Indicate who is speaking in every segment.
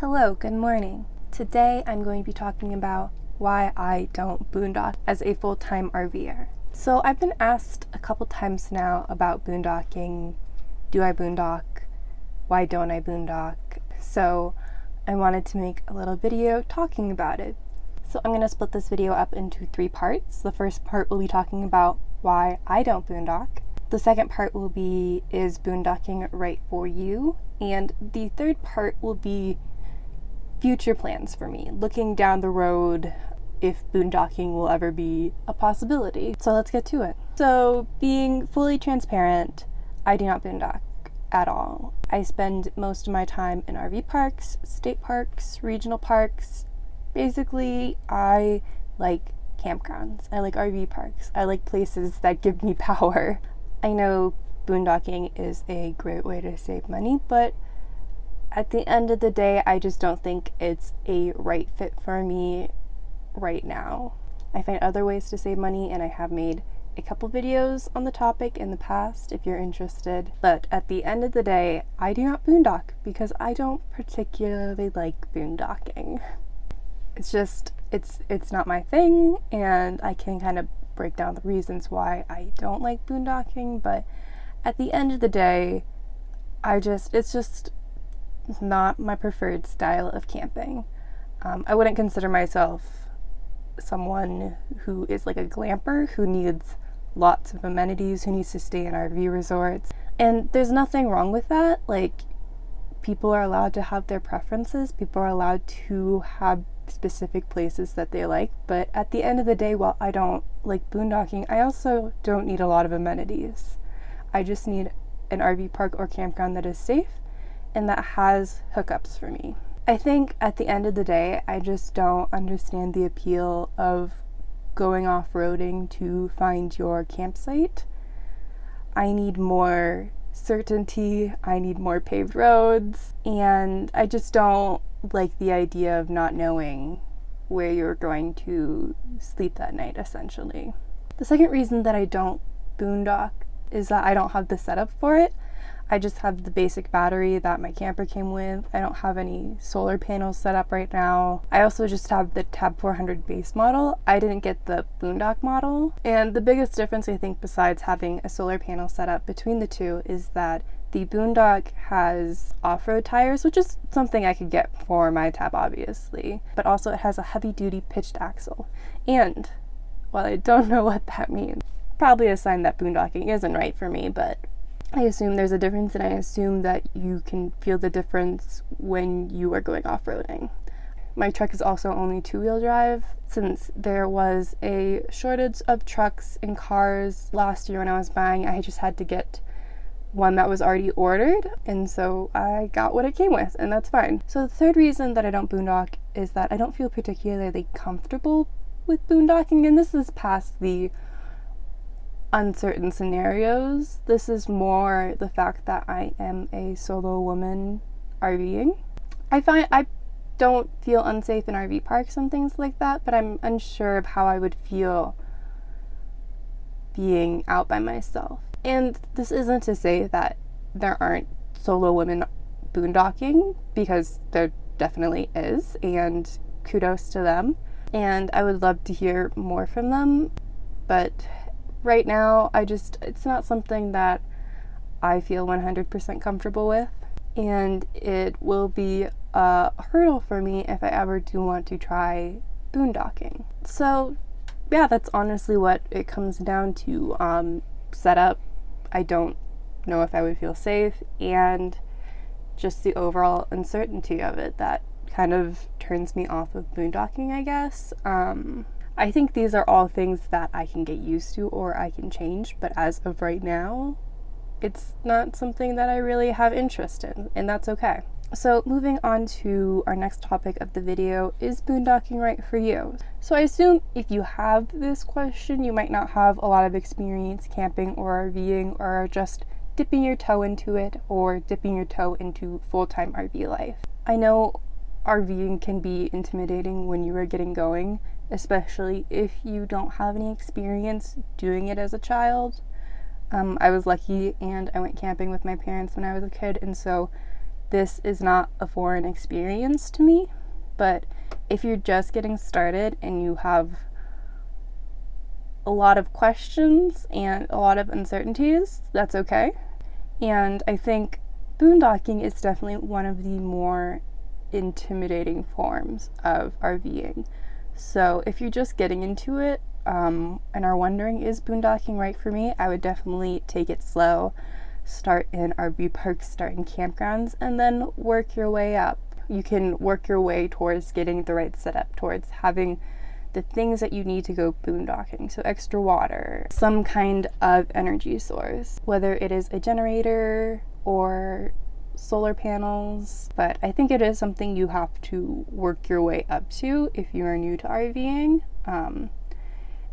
Speaker 1: Hello, good morning. Today I'm going to be talking about why I don't boondock as a full-time RVer. So I've been asked a couple times now about boondocking. Do I boondock? Why don't I boondock? So I wanted to make a little video talking about it. So I'm going to split this video up into 3 parts. The first part will be talking about why I don't boondock. The second part will be, is boondocking right for you? And the third part will be future plans for me, looking down the road if boondocking will ever be a possibility. So let's get to it. So being fully transparent, I do not boondock at all. I spend most of my time in RV parks, state parks, regional parks. Basically, I like campgrounds. I like RV parks. I like places that give me power. I know boondocking is a great way to save money, but at the end of the day, I just don't think it's a right fit for me right now. I find other ways to save money, and I have made a couple videos on the topic in the past if you're interested. But at the end of the day, I do not boondock because I don't particularly like boondocking. It's just, it's not my thing, and I can kind of break down the reasons why I don't like boondocking, but at the end of the day, it's just not my preferred style of camping. I wouldn't consider myself someone who is like a glamper, who needs lots of amenities, who needs to stay in RV resorts. And there's nothing wrong with that. Like, people are allowed to have their preferences. People are allowed to have specific places that they like. But at the end of the day, while I don't like boondocking, I also don't need a lot of amenities. I just need an RV park or campground that is safe and that has hookups for me. I think at the end of the day, I just don't understand the appeal of going off-roading to find your campsite. I need more certainty, I need more paved roads, and I just don't like the idea of not knowing where you're going to sleep that night, essentially. The second reason that I don't boondock is that I don't have the setup for it. I just have the basic battery that my camper came with. I don't have any solar panels set up right now. I also just have the Tab 400 base model. I didn't get the Boondock model. And the biggest difference, I think, besides having a solar panel set up between the two, is that the Boondock has off-road tires, which is something I could get for my Tab, obviously. But also it has a heavy-duty pitched axle. And while I don't know what that means, probably a sign that boondocking isn't right for me, but I assume there's a difference, and I assume that you can feel the difference when you are going off-roading. My truck is also only 2-wheel drive. Since there was a shortage of trucks and cars last year when I was buying, I just had to get one that was already ordered, and so I got what it came with, and that's fine. So the third reason that I don't boondock is that I don't feel particularly comfortable with boondocking, and this is past the uncertain scenarios. This is more the fact that I am a solo woman RVing. I don't feel unsafe in RV parks and things like that, but I'm unsure of how I would feel being out by myself. And this isn't to say that there aren't solo women boondocking, because there definitely is, and kudos to them. And I would love to hear more from them, but right now, it's not something that I feel 100% comfortable with, and it will be a hurdle for me if I ever do want to try boondocking. So yeah, that's honestly what it comes down to. Setup, I don't know if I would feel safe, and just the overall uncertainty of it that kind of turns me off of boondocking, I guess. I think these are all things that I can get used to or I can change, but as of right now, it's not something that I really have interest in, and that's okay. So moving on to our next topic of the video, is boondocking right for you? So I assume if you have this question, you might not have a lot of experience camping or RVing, or are just dipping your toe into it, or dipping your toe into full-time RV life. I know RVing can be intimidating when you are getting going, especially if you don't have any experience doing it as a child. I was lucky and I went camping with my parents when I was a kid, and so this is not a foreign experience to me, but if you're just getting started and you have a lot of questions and a lot of uncertainties, that's okay. And I think boondocking is definitely one of the more intimidating forms of RVing. So if you're just getting into it and are wondering, is boondocking right for me? I would definitely take it slow. Start in RV parks, start in campgrounds, and then work your way up. You can work your way towards getting the right setup, towards having the things that you need to go boondocking. So extra water, some kind of energy source, whether it is a generator or solar panels. But I think it is something you have to work your way up to if you are new to RVing.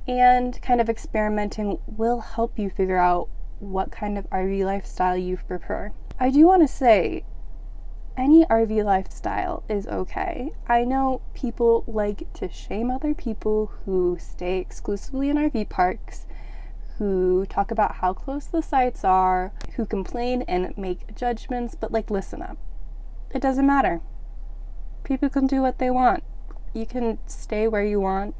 Speaker 1: And kind of experimenting will help you figure out what kind of RV lifestyle you prefer. I do want to say, any RV lifestyle is okay. I know people like to shame other people who stay exclusively in RV parks, who talk about how close the sites are, who complain and make judgments, but like, listen up. It doesn't matter. People can do what they want. You can stay where you want.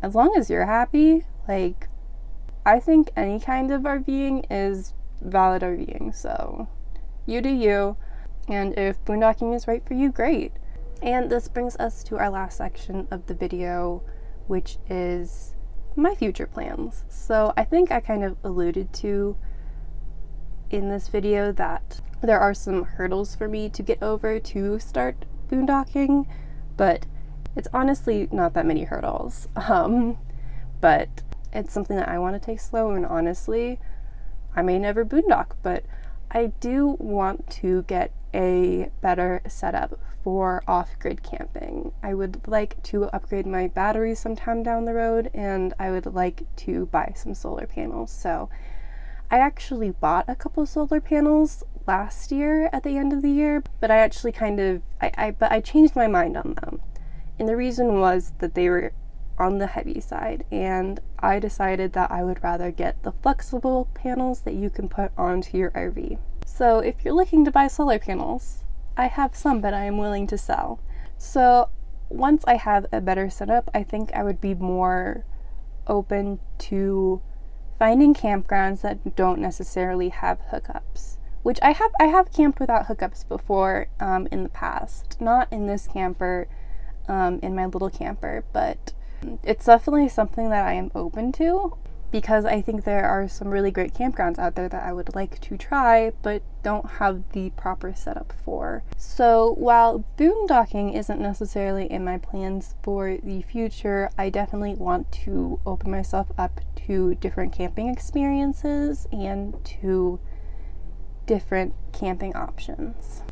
Speaker 1: As long as you're happy, like, I think any kind of RVing is valid RVing, so you do you. And if boondocking is right for you, great. And this brings us to our last section of the video, which is my future plans. So I think I kind of alluded to in this video that there are some hurdles for me to get over to start boondocking, but it's honestly not that many hurdles. But it's something that I want to take slow, and honestly, I may never boondock, but I do want to get a better setup for off-grid camping. I would like to upgrade my batteries sometime down the road, and I would like to buy some solar panels. So I actually bought a couple solar panels last year at the end of the year, but I actually I changed my mind on them. And the reason was that they were on the heavy side, and I decided that I would rather get the flexible panels that you can put onto your RV. So if you're looking to buy solar panels, I have some that I am willing to sell. So once I have a better setup, I think I would be more open to finding campgrounds that don't necessarily have hookups, which I have camped without hookups before in the past. Not in this camper, in my little camper, but it's definitely something that I am open to, because I think there are some really great campgrounds out there that I would like to try but don't have the proper setup for. So while boondocking isn't necessarily in my plans for the future, I definitely want to open myself up to different camping experiences and to different camping options.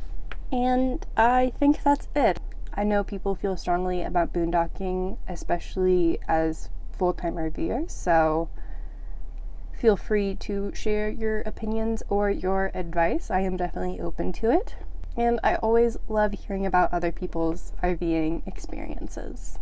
Speaker 1: And I think that's it. I know people feel strongly about boondocking, especially as full-time RVers, so feel free to share your opinions or your advice. I am definitely open to it. And I always love hearing about other people's RVing experiences.